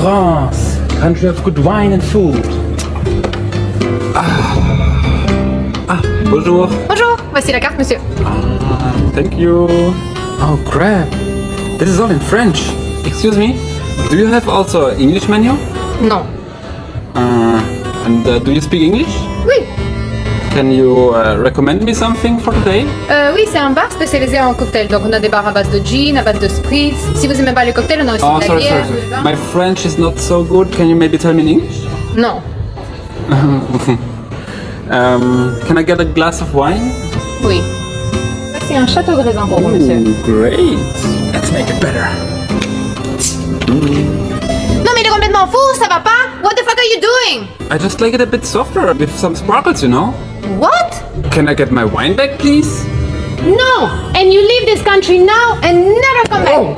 France, country of good wine and food. Bonjour. Bonjour, voici la carte, monsieur. Thank you. Oh crap. This is all in French. Excuse me. Do you have also an English menu? Non. And do you speak English? Oui. Can you recommend me something for today? Oui, c'est un bar spécialisé en cocktail. Donc on a des bars à base de gin, à base de spritz. Si vous aimez pas les cocktails, on a aussi Oh, de la sorry. bière, du vin. My French is not so good. Can you maybe tell me in English? Non. Can I get a glass of wine? Oui. C'est un château de raisin pour vous, monsieur. Great. Let's make it better. Non mais il est complètement fou, ça va pas? What the fuck are you doing? I just like it a bit softer with some sparkles, you know? What? Can I get my wine back, please? No! And you leave this country now and never come back!